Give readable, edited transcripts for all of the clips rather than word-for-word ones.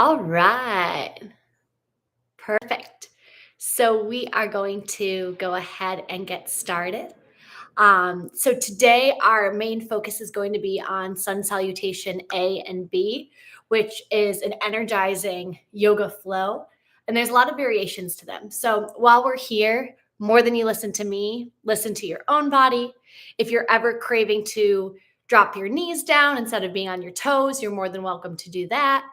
All right, perfect. So we are going to go ahead and get started. So today our main focus is going to be on Sun Salutation A and B, which is an energizing yoga flow. And there's a lot of variations to them. So while we're here, more than you listen to me, listen to your own body. If you're ever craving to drop your knees down instead of being on your toes, you're more than welcome to do that.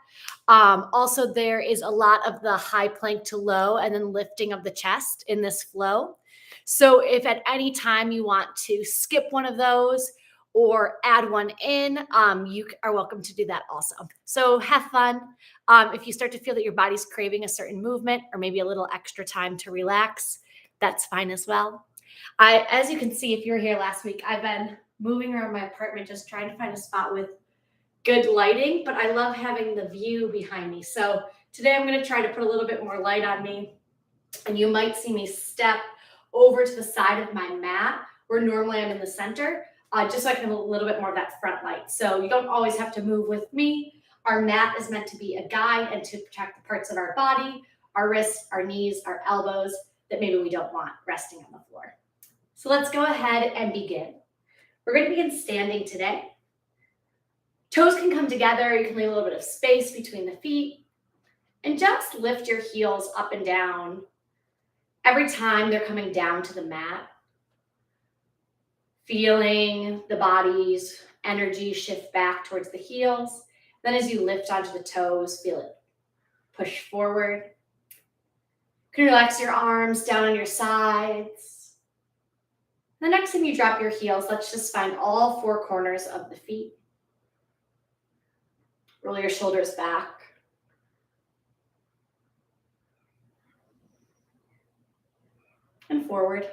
Also, there is a lot of the high plank to low and then lifting of the chest in this flow. So if at any time you want to skip one of those or add one in, you are welcome to do that also. So have fun. If you start to feel that your body's craving a certain movement or maybe a little extra time to relax, that's fine as well. As you can see, if you were here last week, I've been moving around my apartment just trying to find a spot with good lighting, but I love having the view behind me. So today I'm going to try to put a little bit more light on me, and you might see me step over to the side of my mat where normally I'm in the center, just so I can have a little bit more of that front light. So you don't always have to move with me. Our mat is meant to be a guide and to protect the parts of our body, our wrists, our knees, our elbows that maybe we don't want resting on the floor. So let's go ahead and begin. We're going to begin standing today. Toes can come together. You can leave a little bit of space between the feet and just lift your heels up and down every time they're coming down to the mat. Feeling the body's energy shift back towards the heels. Then as you lift onto the toes, feel it push forward. You can relax your arms down on your sides. The next time you drop your heels, let's just find all four corners of the feet. Roll your shoulders back. And forward.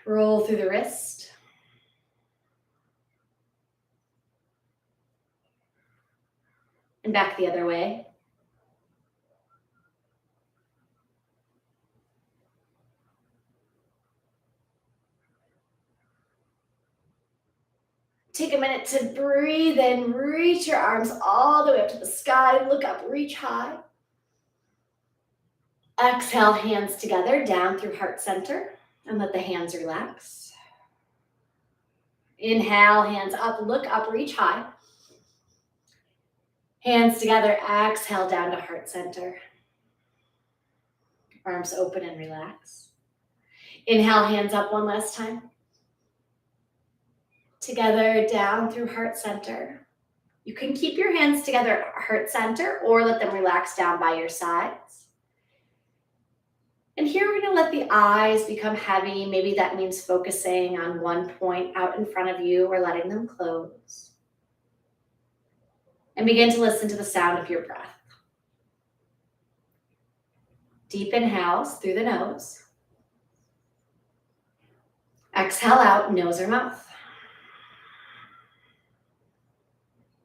Roll through the wrist. And back the other way. Take a minute to breathe in, reach your arms all the way up to the sky, look up, reach high. Exhale, hands together, down through heart center, and let the hands relax. Inhale, hands up, look up, reach high. Hands together, exhale down to heart center. Arms open and relax. Inhale, hands up one last time. Together, down through heart center. You can keep your hands together at heart center or let them relax down by your sides. And here we're going to let the eyes become heavy. Maybe that means focusing on one point out in front of you or letting them close. And begin to listen to the sound of your breath. Deep inhales through the nose. Exhale out, nose or mouth.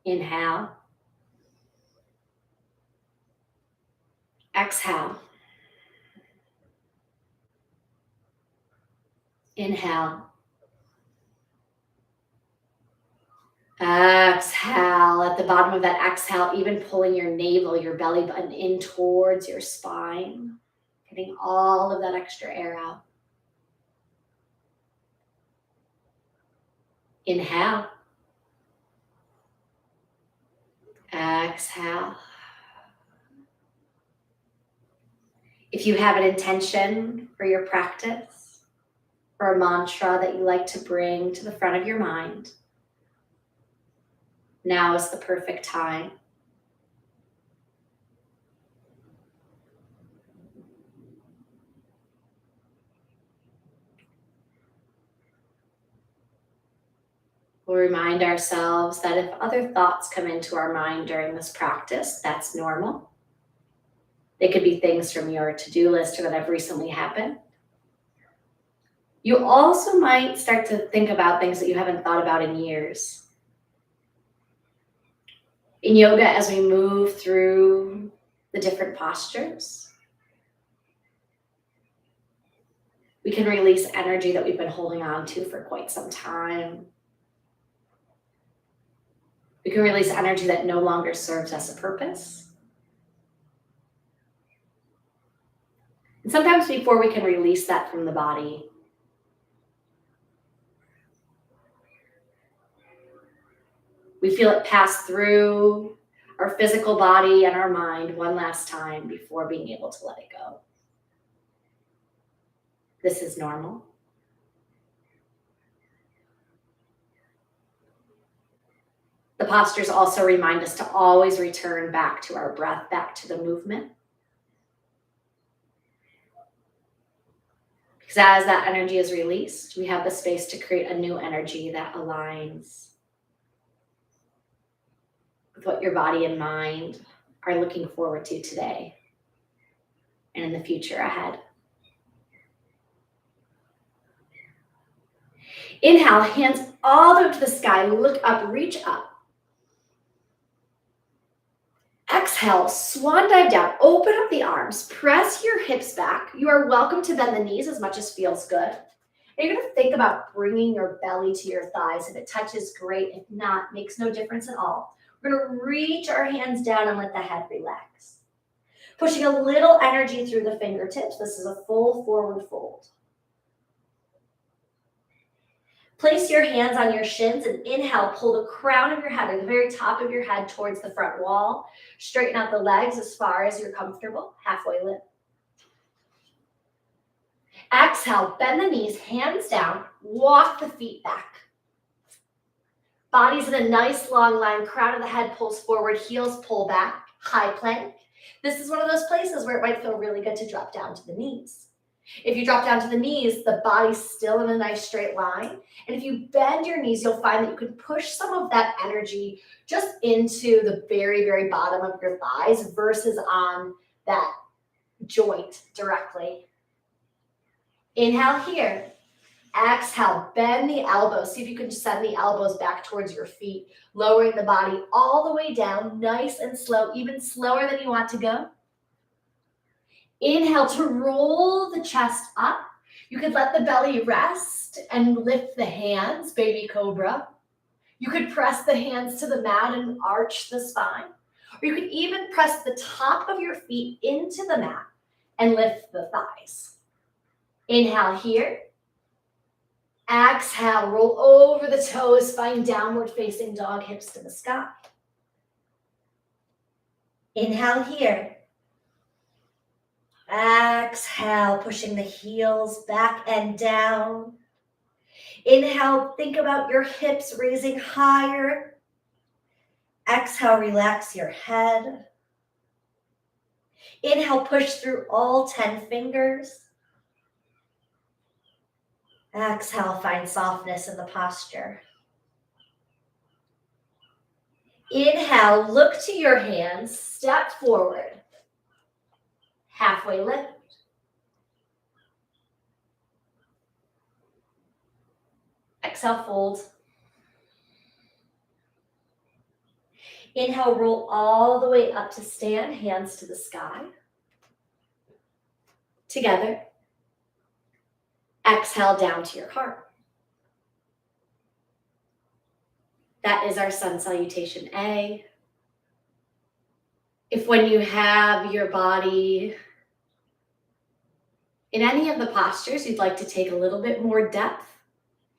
Inhale. Exhale. Inhale. Exhale. At the bottom of that exhale, even pulling your navel, your belly button in towards your spine, getting all of that extra air out. Inhale. Exhale. If you have an intention for your practice or a mantra that you like to bring to the front of your mind, now is the perfect time. We'll remind ourselves that if other thoughts come into our mind during this practice, that's normal. They could be things from your to-do list or that have recently happened. You also might start to think about things that you haven't thought about in years. In yoga, as we move through the different postures, We can release energy that we've been holding on to for quite some time. We can release energy that no longer serves us a purpose. And sometimes before we can release that from the body, we feel it pass through our physical body and our mind one last time before being able to let it go. This is normal. The postures also remind us to always return back to our breath, back to the movement. Because as that energy is released, we have the space to create a new energy that aligns with what your body and mind are looking forward to today and in the future ahead. Inhale, hands all the way to the sky, look up, reach up. Exhale, swan dive down, open up the arms, press your hips back. You are welcome to bend the knees as much as feels good. And you're gonna think about bringing your belly to your thighs. If it touches, great. If not, makes no difference at all. We're gonna reach our hands down and let the head relax. Pushing a little energy through the fingertips. This is a full forward fold. Place your hands on your shins and inhale, pull the crown of your head or the very top of your head towards the front wall. Straighten out the legs as far as you're comfortable, halfway lift. Exhale, bend the knees, hands down, walk the feet back. Body's in a nice long line, crown of the head pulls forward, heels pull back, high plank. This is one of those places where it might feel really good to drop down to the knees. If you drop down to the knees, the body's still in a nice straight line. And if you bend your knees, you'll find that you can push some of that energy just into the very, very bottom of your thighs versus on that joint directly. Inhale here. Exhale, bend the elbows. See if you can send the elbows back towards your feet, lowering the body all the way down, nice and slow, even slower than you want to go. Inhale to roll the chest up. You could let the belly rest and lift the hands, baby cobra. You could press the hands to the mat and arch the spine. Or you could even press the top of your feet into the mat and lift the thighs. Inhale here. Exhale, roll over the toes, find downward facing dog, hips to the sky. Inhale here. Exhale, pushing the heels back and down. Inhale, think about your hips raising higher. Exhale, relax your head. Inhale, push through all 10 fingers. Exhale, find softness in the posture. Inhale, look to your hands, step forward. Halfway lift. Exhale, fold. Inhale, roll all the way up to stand, hands to the sky. Together. Exhale down to your heart. That is our Sun Salutation A. If when you have your body in any of the postures you'd like to take a little bit more depth,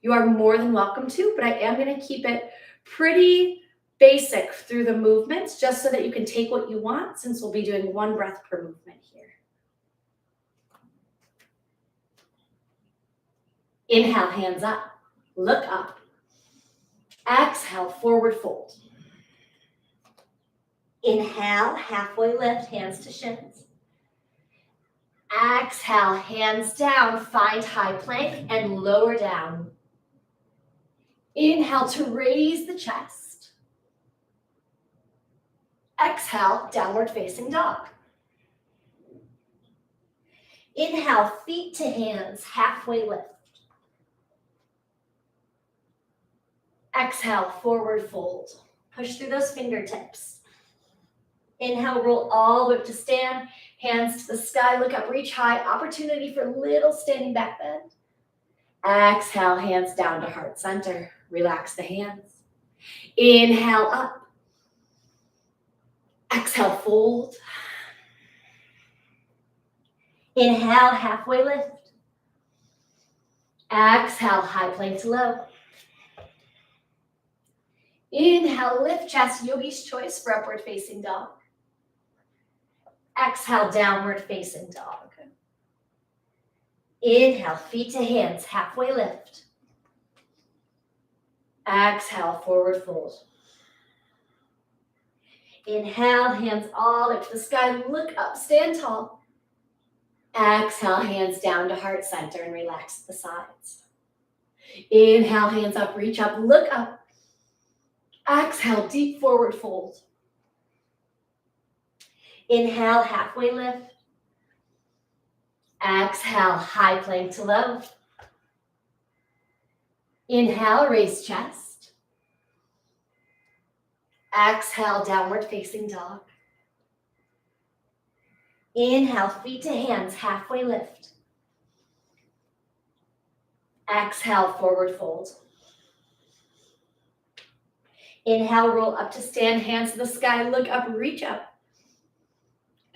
you are more than welcome to, but I am going to keep it pretty basic through the movements just so that you can take what you want, since we'll be doing one breath per movement here. Inhale, hands up, look up. Exhale, forward fold. Inhale, halfway lift, hands to shins. Exhale, hands down, find high plank and lower down. Inhale to raise the chest. Exhale, downward facing dog. Inhale, feet to hands, halfway lift. Exhale, forward fold. Push through those fingertips. Inhale, roll all the way up to stand. Hands to the sky, look up, reach high. Opportunity for little standing back bend. Exhale, hands down to heart center. Relax the hands. Inhale, up. Exhale, fold. Inhale, halfway lift. Exhale, high plank to low. Inhale, lift chest, yogi's choice for upward facing dog. Exhale, downward facing dog. Inhale, feet to hands, halfway lift. Exhale, forward fold. Inhale, hands all up to the sky, look up, stand tall. Exhale, hands down to heart center and relax the sides. Inhale, hands up, reach up, look up. Exhale, deep forward fold. Inhale, halfway lift. Exhale, high plank to low. Inhale, raise chest. Exhale, downward facing dog. Inhale, feet to hands, halfway lift. Exhale, forward fold. Inhale, roll up to stand, hands to the sky, look up, reach up.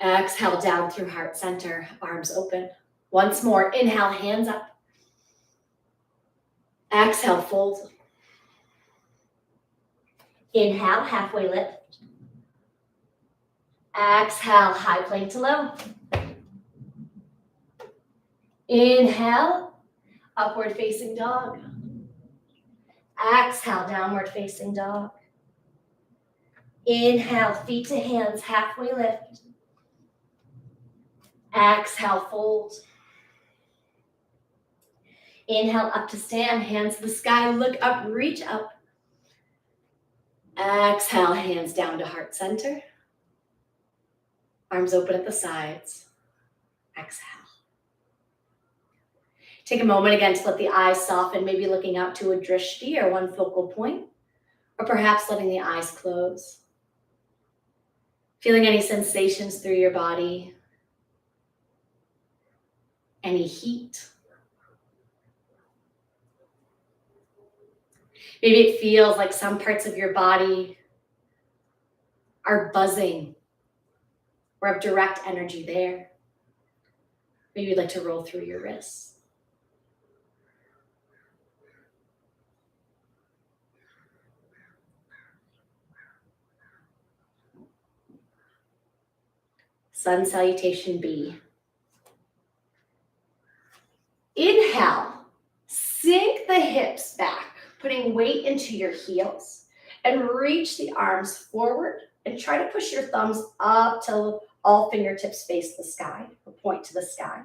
Exhale, down through heart center, arms open. Once more, inhale, hands up. Exhale, fold. Inhale, halfway lift. Exhale, high plank to low. Inhale, upward facing dog. Exhale, downward facing dog. Inhale, feet to hands, halfway lift. Exhale, fold. Inhale, up to stand, hands to the sky, look up, reach up. Exhale, hands down to heart center. Arms open at the sides. Exhale. Take a moment again to let the eyes soften, maybe looking out to a drishti or one focal point, or perhaps letting the eyes close. Feeling any sensations through your body, any heat. Maybe it feels like some parts of your body are buzzing or have direct energy there. Maybe you'd like to roll through your wrists. Sun Salutation B. Inhale, sink the hips back, putting weight into your heels, and reach the arms forward and try to push your thumbs up till all fingertips face the sky, or point to the sky.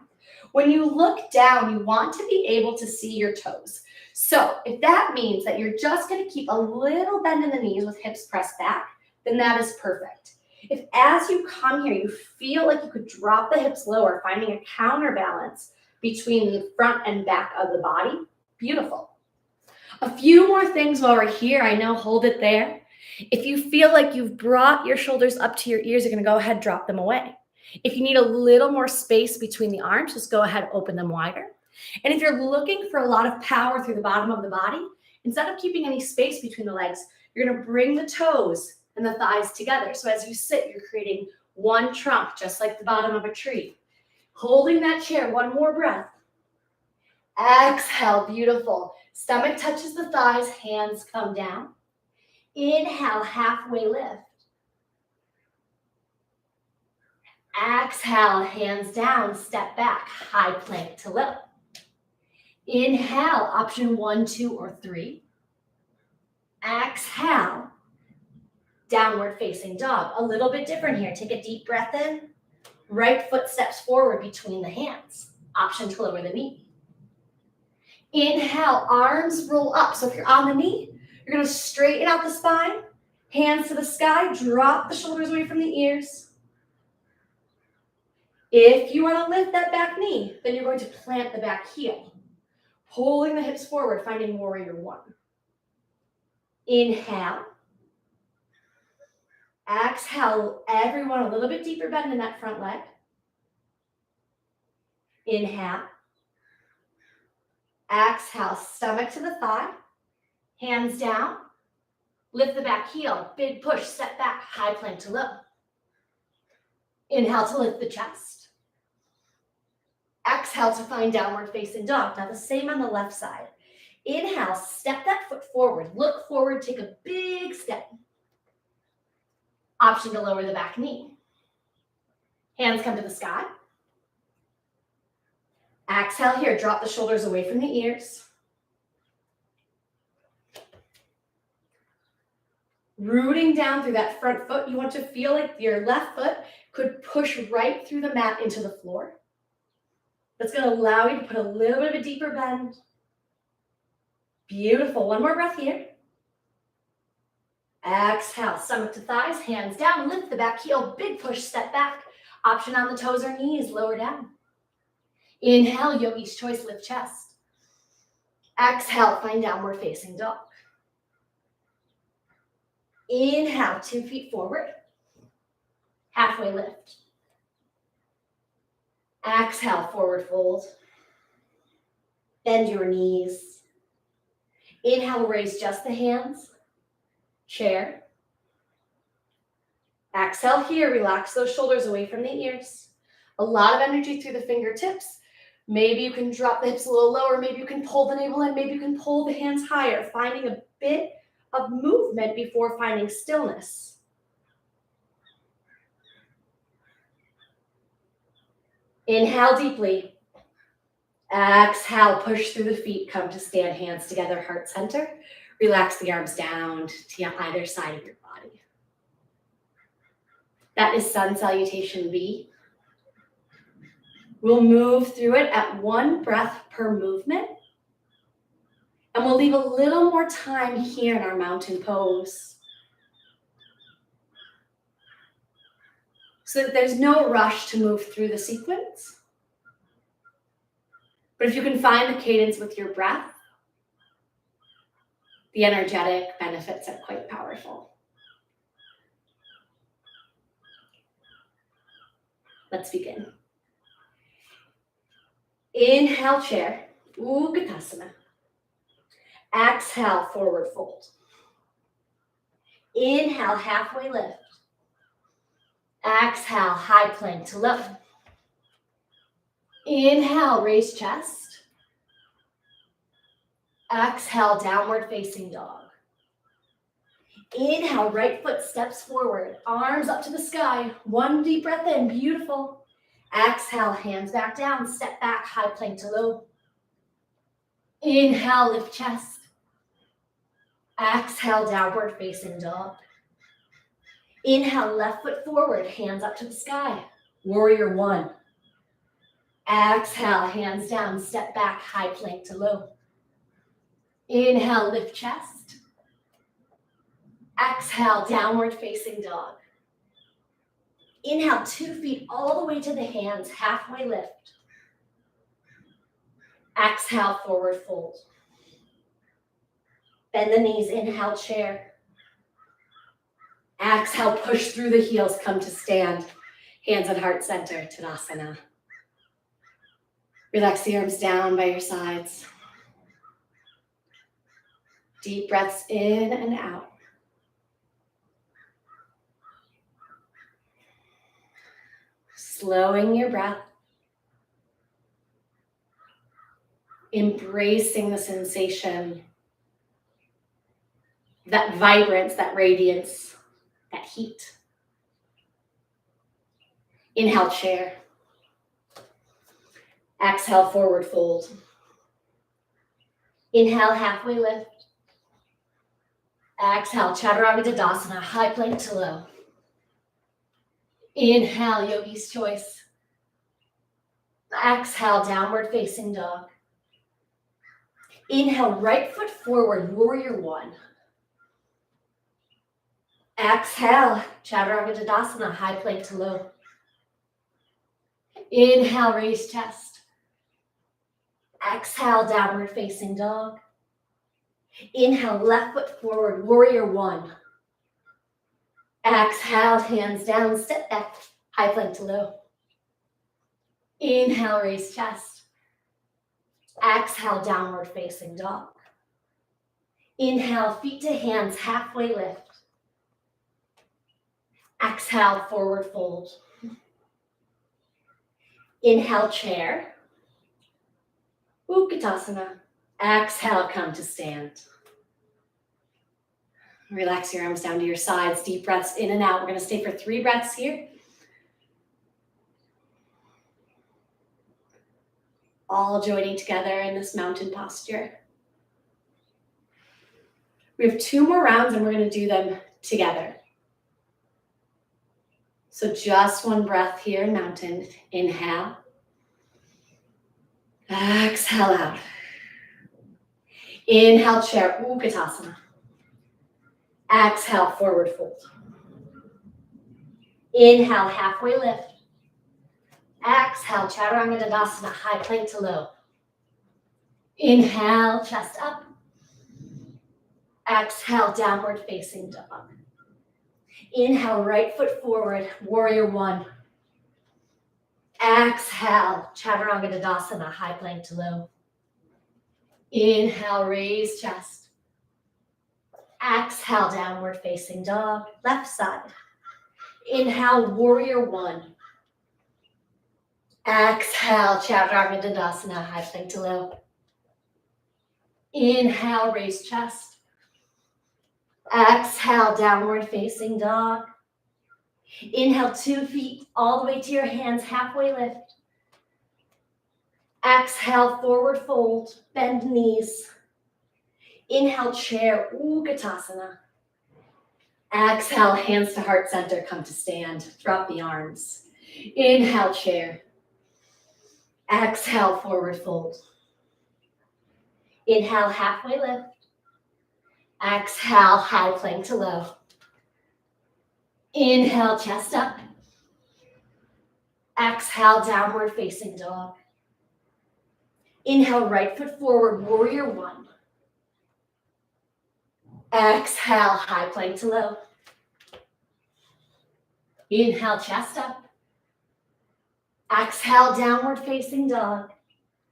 When you look down, you want to be able to see your toes. So if that means that you're just going to keep a little bend in the knees with hips pressed back, then that is perfect. If as you come here, you feel like you could drop the hips lower, finding a counterbalance between the front and back of the body, beautiful. A few more things while we're here. I know, hold it there. If you feel like you've brought your shoulders up to your ears, you're going to go ahead, drop them away. If you need a little more space between the arms, just go ahead, open them wider. And if you're looking for a lot of power through the bottom of the body, instead of keeping any space between the legs, you're going to bring the toes and the thighs together. So as you sit, you're creating one trunk, just like the bottom of a tree. Holding that chair, one more breath. Exhale, beautiful. Stomach touches the thighs, hands come down. Inhale, halfway lift. Exhale, hands down, step back, high plank to low. Inhale, option 1, 2, or 3. Exhale, downward facing dog. A little bit different here. Take a deep breath in. Right foot steps forward between the hands. Option to lower the knee. Inhale, arms roll up. So if you're on the knee, you're going to straighten out the spine. Hands to the sky. Drop the shoulders away from the ears. If you want to lift that back knee, then you're going to plant the back heel. Pulling the hips forward, finding warrior 1. Inhale. Exhale, everyone, a little bit deeper bend in that front leg. Inhale. Exhale, stomach to the thigh. Hands down. Lift the back heel. Big push, step back, high plank to low. Inhale to lift the chest. Exhale to find downward facing dog. Now the same on the left side. Inhale, step that foot forward. Look forward, take a big step. Option to lower the back knee. Hands come to the sky. Exhale here, drop the shoulders away from the ears. Rooting down through that front foot, you want to feel like your left foot could push right through the mat into the floor. That's going to allow you to put a little bit of a deeper bend. Beautiful. One more breath here. Exhale, stomach to thighs, hands down, lift the back heel, big push, step back. Option on the toes or knees, lower down. Inhale, yogi's choice, lift chest. Exhale, find downward facing dog. Inhale, 2 feet forward. Halfway lift. Exhale, forward fold. Bend your knees. Inhale, raise just the hands. Chair. Exhale here, relax those shoulders away from the ears. A lot of energy through the fingertips. Maybe you can drop the hips a little lower. Maybe you can pull the navel in. Maybe you can pull the hands higher, finding a bit of movement before finding stillness. Inhale deeply. Exhale, push through the feet, come to stand, hands together, heart center. Relax the arms down to either side of your body. That is Sun Salutation B. We'll move through it at 1 breath per movement. And we'll leave a little more time here in our mountain pose, so that there's no rush to move through the sequence. But if you can find the cadence with your breath, the energetic benefits are quite powerful. Let's begin. Inhale, chair, Utkatasana. Exhale, forward fold. Inhale, halfway lift. Exhale, high plank to low. Inhale, raise chest. Exhale, downward facing dog. Inhale, right foot steps forward, arms up to the sky. 1 deep breath in, beautiful. Exhale, hands back down, step back, high plank to low. Inhale, lift chest. Exhale, downward facing dog. Inhale, left foot forward, hands up to the sky. Warrior 1. Exhale, hands down, step back, high plank to low. Inhale, lift chest. Exhale, downward facing dog. Inhale, 2 feet all the way to the hands, halfway lift. Exhale, forward fold. Bend the knees, inhale, chair. Exhale, push through the heels, come to stand. Hands at heart center, Tadasana. Relax the arms down by your sides. Deep breaths in and out. Slowing your breath. Embracing the sensation, that vibrance, that radiance, that heat. Inhale, chair. Exhale, forward fold. Inhale, halfway lift. Exhale, Chaturanga Tadasana, high plank to low. Inhale, yogi's choice. Exhale, downward facing dog. Inhale, right foot forward, warrior 1. Exhale, Chaturanga Tadasana, high plank to low. Inhale, raise chest. Exhale, downward facing dog. Inhale, left foot forward, warrior 1. Exhale, hands down, step back, high plank to low. Inhale, raise chest. Exhale, downward facing dog. Inhale, feet to hands, halfway lift. Exhale, forward fold. Inhale, chair. Utkatasana. Exhale, come to stand. Relax your arms down to your sides. Deep breaths in and out. We're going to stay for 3 breaths here. All joining together in this mountain posture. We have 2 more rounds and we're going to do them together. So just 1 breath here in mountain. Inhale. Exhale out. Inhale, chair, Utkatasana. Exhale, forward fold. Inhale, halfway lift. Exhale, Chaturanga Dandasana, high plank to low. Inhale, chest up. Exhale, downward facing dog. Inhale, right foot forward, warrior 1. Exhale, Chaturanga Dandasana, high plank to low. Inhale, raise chest. Exhale, downward facing dog, left side. Inhale, warrior 1. Exhale, Chaturanga Dandasana, high plank to low. Inhale, raise chest. Exhale, downward facing dog. Inhale, 2 feet all the way to your hands, halfway lift. Exhale, forward fold, bend knees. Inhale, chair, Utkatasana. Exhale, hands to heart center, come to stand. Drop the arms. Inhale, chair. Exhale, forward fold. Inhale, halfway lift. Exhale, high plank to low. Inhale, chest up. Exhale, downward facing dog. Inhale, right foot forward, warrior 1. Exhale, high plank to low. Inhale, chest up. Exhale, downward facing dog.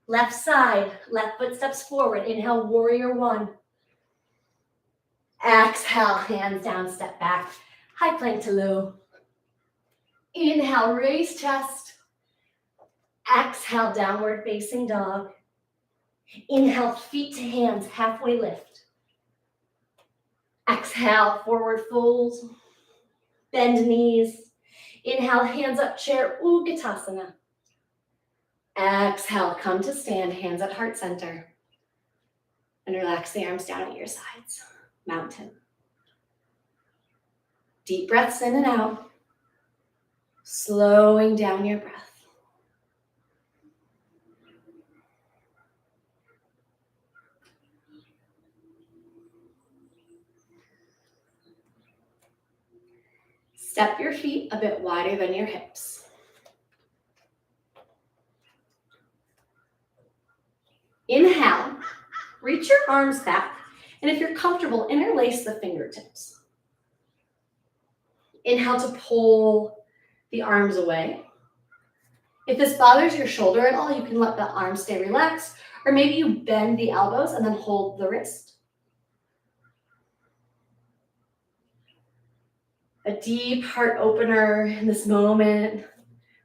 Left side, left foot steps forward. Inhale, warrior 1. Exhale, hands down, step back. High plank to low. Inhale, raise chest. Exhale, downward facing dog. Inhale, feet to hands, halfway lift. Exhale, forward fold. Bend knees. Inhale, hands up, chair, Utkatasana. Exhale, come to stand, hands at heart center. And relax the arms down at your sides. Mountain. Deep breaths in and out. Slowing down your breath. Step your feet a bit wider than your hips. Inhale, reach your arms back, and if you're comfortable, interlace the fingertips. Inhale to pull the arms away. If this bothers your shoulder at all, you can let the arms stay relaxed, or maybe you bend the elbows and then hold the wrist. A deep heart opener in this moment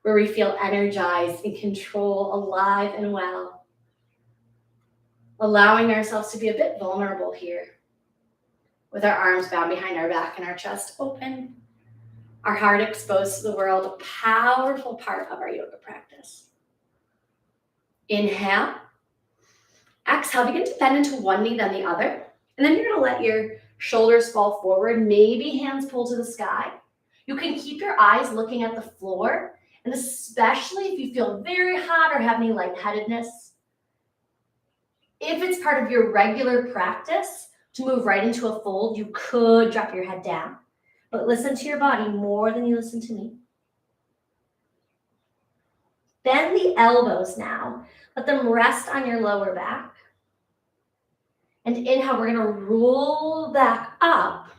where we feel energized, in control, alive and well. Allowing ourselves to be a bit vulnerable here with our arms bound behind our back and our chest open, our heart exposed to the world, a powerful part of our yoga practice. Inhale. Exhale, begin to bend into one knee, then the other. And then you're going to let your shoulders fall forward, maybe hands pull to the sky. You can keep your eyes looking at the floor, and especially if you feel very hot or have any lightheadedness. If it's part of your regular practice to move right into a fold, you could drop your head down, but listen to your body more than you listen to me. Bend the elbows now. Let them rest on your lower back. And inhale, we're going to roll back up.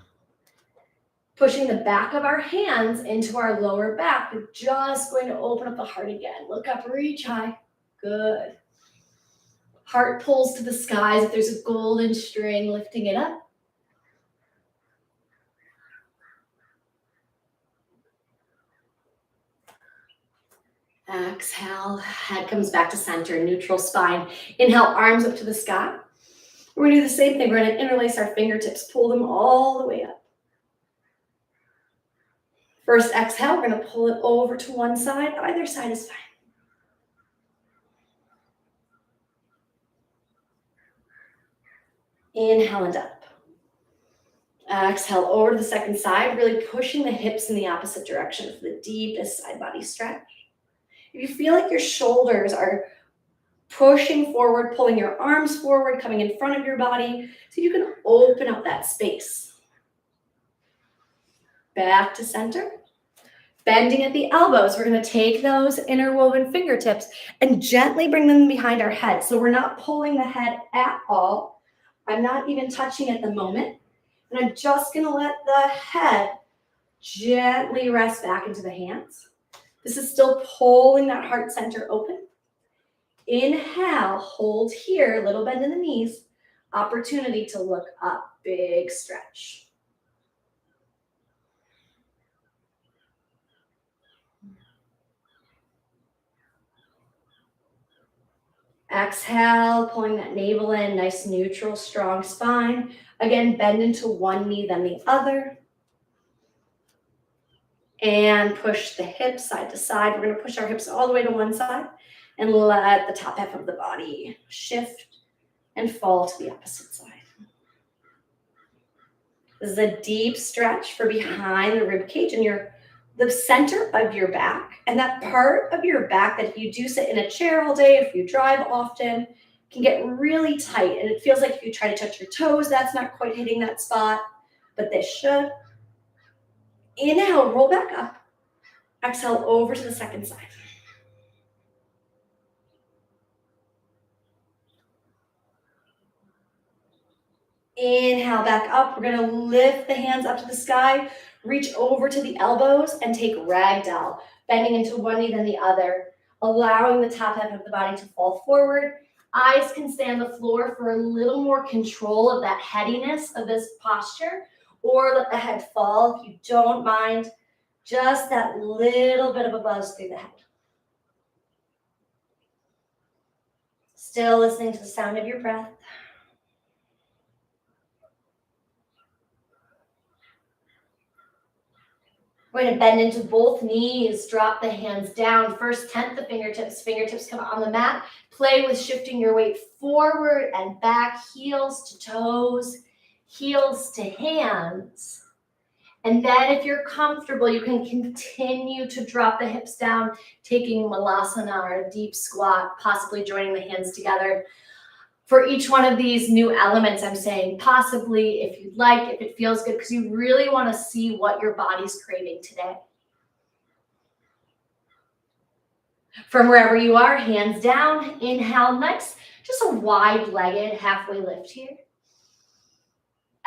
Pushing the back of our hands into our lower back. We're just going to open up the heart again. Look up, reach high. Good. Heart pulls to the skies. If there's a golden string, lifting it up. Exhale, head comes back to center, neutral spine. Inhale, arms up to the sky. We're gonna do the same thing. We're gonna interlace our fingertips, pull them all the way up. First exhale, we're gonna pull it over to one side. Either side is fine. Inhale and up. Exhale over to the second side, really pushing the hips in the opposite direction for the deepest side body stretch. If you feel like your shoulders are pushing forward, pulling your arms forward, coming in front of your body, so you can open up that space. Back to center. Bending at the elbows, we're going to take those interwoven fingertips and gently bring them behind our head. So we're not pulling the head at all. I'm not even touching at the moment. And I'm just going to let the head gently rest back into the hands. This is still pulling that heart center open. Inhale, hold here, little bend in the knees. Opportunity to look up, big stretch. Exhale, pulling that navel in, nice neutral, strong spine. Again, bend into one knee, then the other. And push the hips side to side. We're going to push our hips all the way to one side and let the top half of the body shift and fall to the opposite side. This is a deep stretch for behind the rib cage and the center of your back. And that part of your back that if you do sit in a chair all day, if you drive often, can get really tight. And it feels like if you try to touch your toes, that's not quite hitting that spot, but this should. Inhale, roll back up. Exhale, over to the second side. Inhale, back up. We're going to lift the hands up to the sky, reach over to the elbows, and take ragdoll, bending into one knee, then the other, allowing the top half of the body to fall forward. Eyes can stay on the floor for a little more control of that headiness of this posture, or let the head fall if you don't mind. Just that little bit of a buzz through the head. Still listening to the sound of your breath. We're going to bend into both knees, drop the hands down. First, tent the fingertips. Fingertips come on the mat. Play with shifting your weight forward and back, heels to toes, heels to hands. And then if you're comfortable, you can continue to drop the hips down, taking Malasana or a deep squat, possibly joining the hands together. For each one of these new elements, I'm saying possibly, if you'd like, if it feels good, because you really want to see what your body's craving today. From wherever you are, hands down, inhale, nice. Just a wide-legged halfway lift here.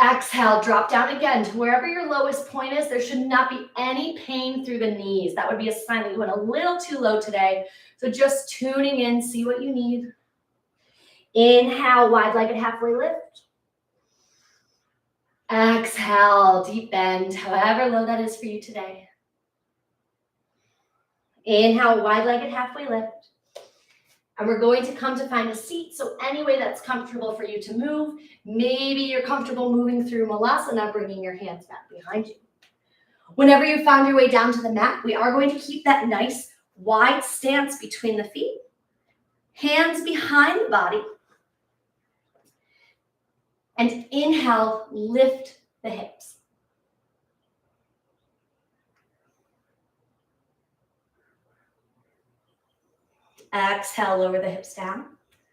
Exhale, drop down again to wherever your lowest point is. There should not be any pain through the knees. That would be a sign that you went a little too low today. So just tuning in, see what you need. Inhale, wide-legged halfway lift. Exhale, deep bend, however low that is for you today. Inhale, wide-legged halfway lift. And we're going to come to find a seat, so any way that's comfortable for you to move. Maybe you're comfortable moving through Malasana, bringing your hands back behind you. Whenever you found your way down to the mat, we are going to keep that nice wide stance between the feet. Hands behind the body. And inhale, lift the hips. Exhale, lower the hips down.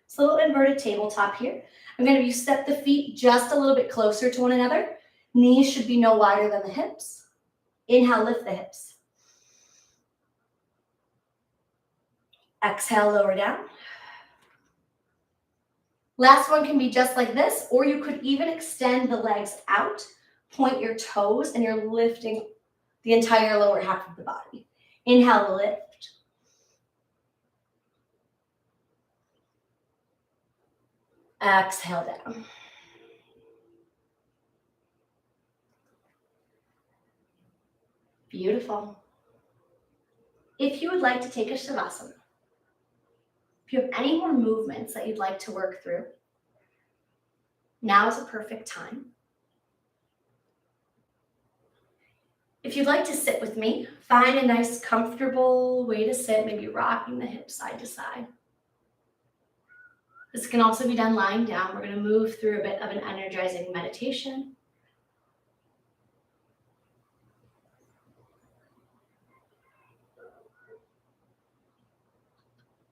It's a little inverted tabletop here. I'm going to step the feet just a little bit closer to one another. Knees should be no wider than the hips. Inhale, lift the hips. Exhale, lower down. Last one can be just like this, or you could even extend the legs out, point your toes and you're lifting the entire lower half of the body. Inhale to lift. Exhale down. Beautiful. If you would like to take a Shavasana, if you have any more movements that you'd like to work through, now is a perfect time. If you'd like to sit with me, find a nice comfortable way to sit, maybe rocking the hips side to side. This can also be done lying down. We're going to move through a bit of an energizing meditation.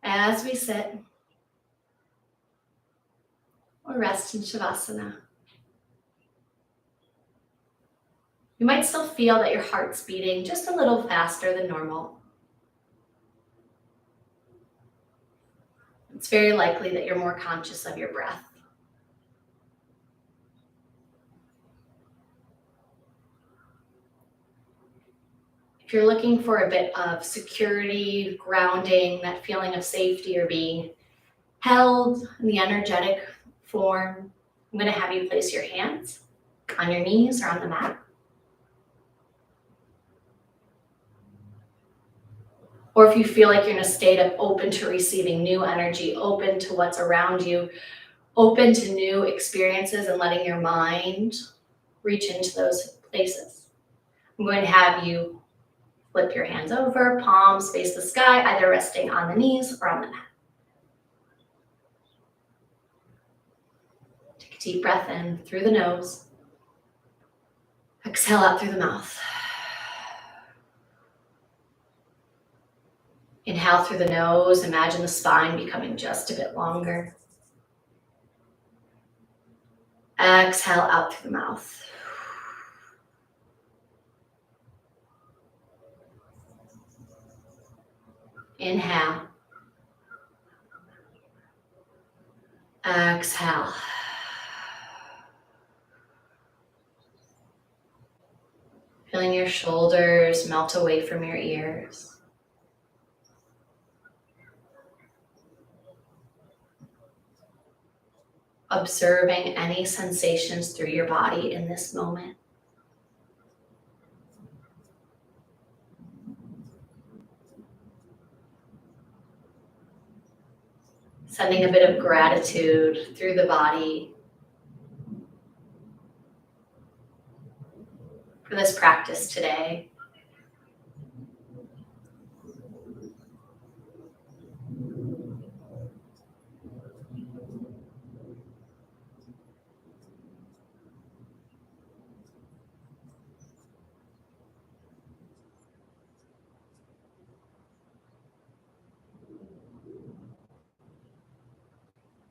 As we sit or rest in Shavasana, you might still feel that your heart's beating just a little faster than normal. It's very likely that you're more conscious of your breath. If you're looking for a bit of security, grounding, that feeling of safety or being held in the energetic form, I'm going to have you place your hands on your knees or on the mat. Or if you feel like you're in a state of open to receiving new energy, open to what's around you, open to new experiences and letting your mind reach into those places, I'm going to have you flip your hands over, palms face the sky, either resting on the knees or on the mat. Take a deep breath in through the nose. Exhale out through the mouth. Inhale through the nose. Imagine the spine becoming just a bit longer. Exhale out through the mouth. Inhale. Exhale. Feeling your shoulders melt away from your ears. Observing any sensations through your body in this moment. Sending a bit of gratitude through the body for this practice today.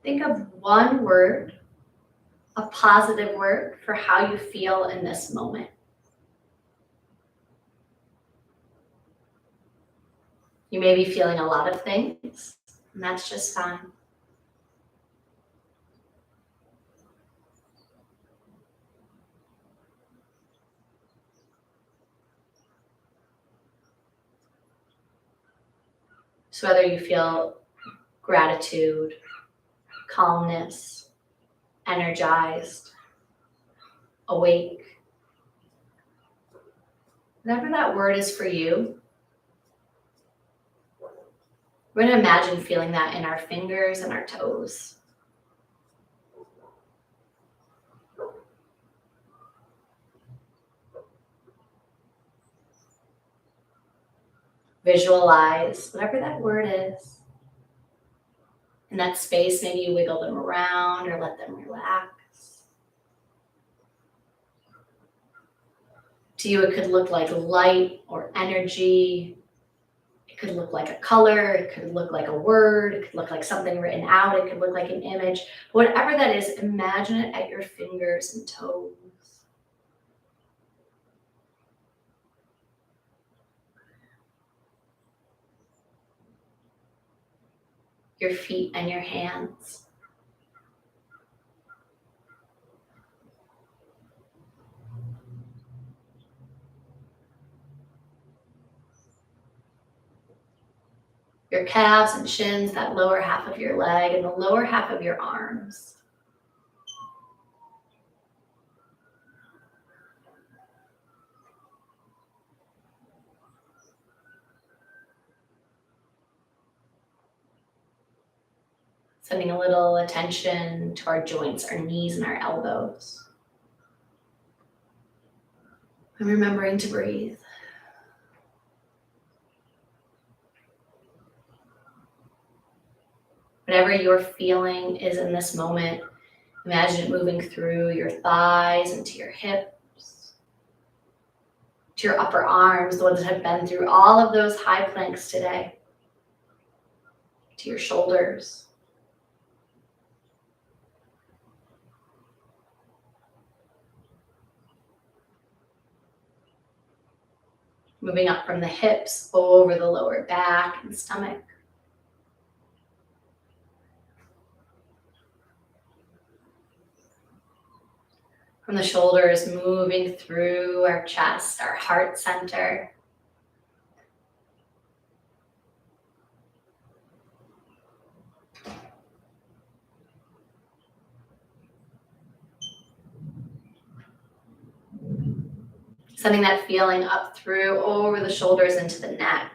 Think of one word, a positive word for how you feel in this moment. You may be feeling a lot of things, and that's just fine. So whether you feel gratitude, calmness, energized, awake, whatever that word is for you, we're going to imagine feeling that in our fingers and our toes. Visualize whatever that word is. In that space, maybe you wiggle them around or let them relax. To you, it could look like light or energy. It could look like a color. It could look like a word. It could look like something written out. It could look like an image. Whatever that is, imagine it at your fingers and toes. Your feet and your hands. your calves and shins, that lower half of your leg, and the lower half of your arms. Sending a little attention to our joints, our knees, and our elbows. And remembering to breathe. Whatever your feeling is in this moment, imagine it moving through your thighs into your hips, to your upper arms, the ones that have been through all of those high planks today, to your shoulders. Moving up from the hips over the lower back and stomach. From the shoulders, moving through our chest, our heart center. Sending that feeling up through, over the shoulders into the neck.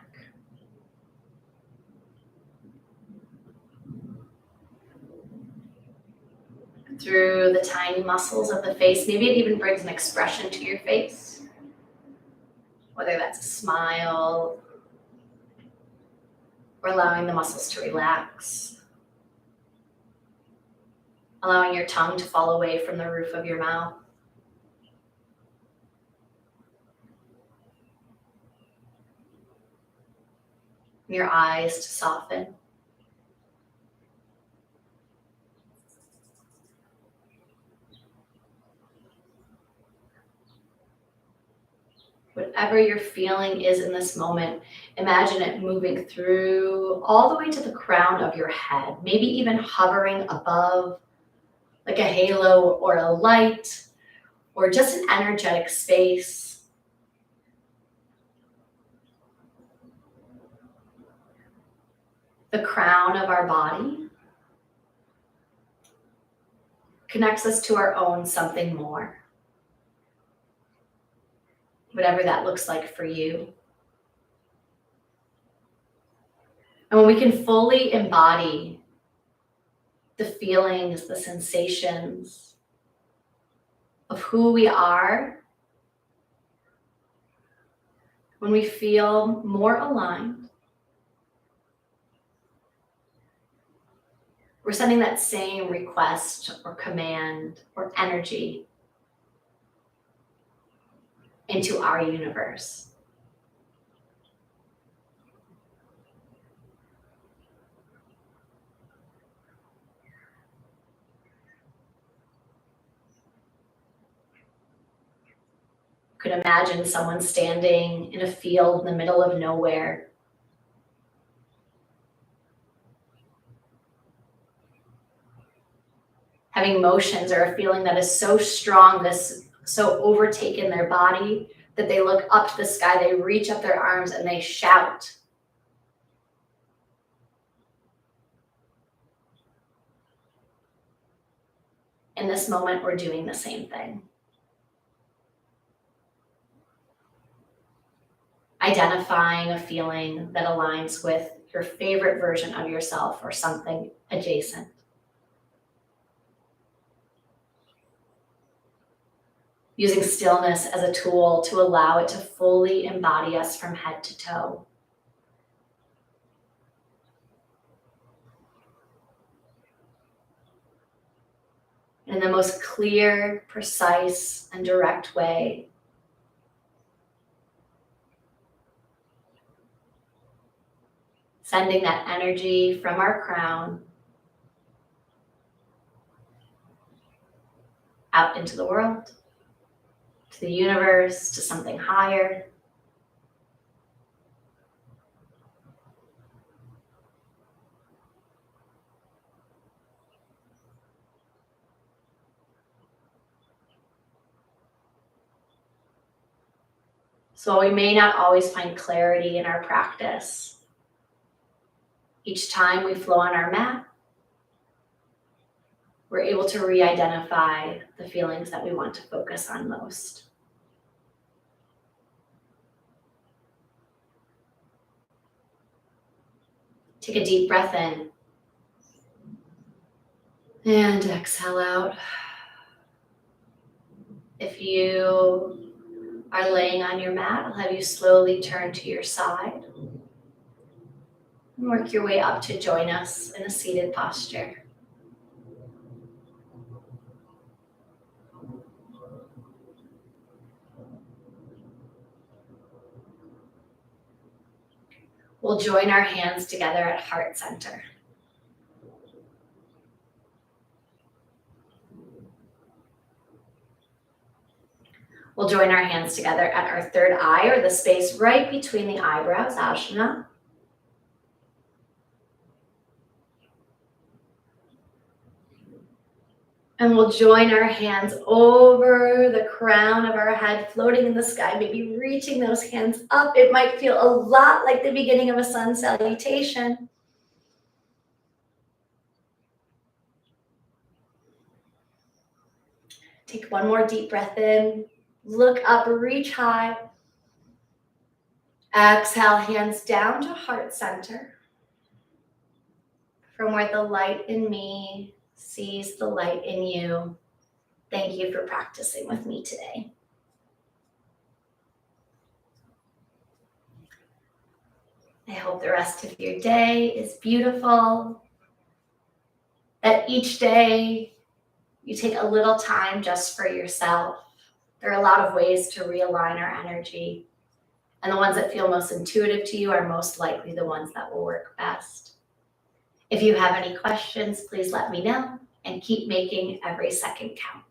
Through the tiny muscles of the face. Maybe it even brings an expression to your face. Whether that's a smile or allowing the muscles to relax. Allowing your tongue to fall away from the roof of your mouth. And your eyes to soften. Whatever your feeling is in this moment, imagine it moving through all the way to the crown of your head, maybe even hovering above like a halo or a light or just an energetic space. The crown of our body connects us to our own something more. Whatever that looks like for you. And when we can fully embody the feelings, the sensations of who we are, when we feel more aligned, we're sending that same request or command or energy into our universe. You could imagine someone standing in a field in the middle of nowhere. Having emotions or a feeling that is so strong, this so overtaken their body that they look up to the sky, they reach up their arms and they shout. In this moment, we're doing the same thing. Identifying a feeling that aligns with your favorite version of yourself or something adjacent. Using stillness as a tool to allow it to fully embody us from head to toe. In the most clear, precise, and direct way, sending that energy from our crown out into the world, to the universe, to something higher. So we may not always find clarity in our practice, Each time we flow on our mat, we're able to re-identify the feelings that we want to focus on most. Take a deep breath in and exhale out. If you are laying on your mat, I'll have you slowly turn to your side and work your way up to join us in a seated posture. We'll join our hands together at heart center. We'll join our hands together at our third eye, or the space right between the eyebrows, Ajna. And we'll join our hands over the crown of our head, floating in the sky, maybe reaching those hands up. It might feel a lot like the beginning of a sun salutation. Take one more deep breath in. Look up, reach high. Exhale, hands down to heart center. From where the light in me sees the light in you. Thank you for practicing with me today. I hope the rest of your day is beautiful. That each day you take a little time just for yourself. There are a lot of ways to realign our energy, and the ones that feel most intuitive to you are most likely the ones that will work best. If you have any questions, please let me know, and keep making every second count.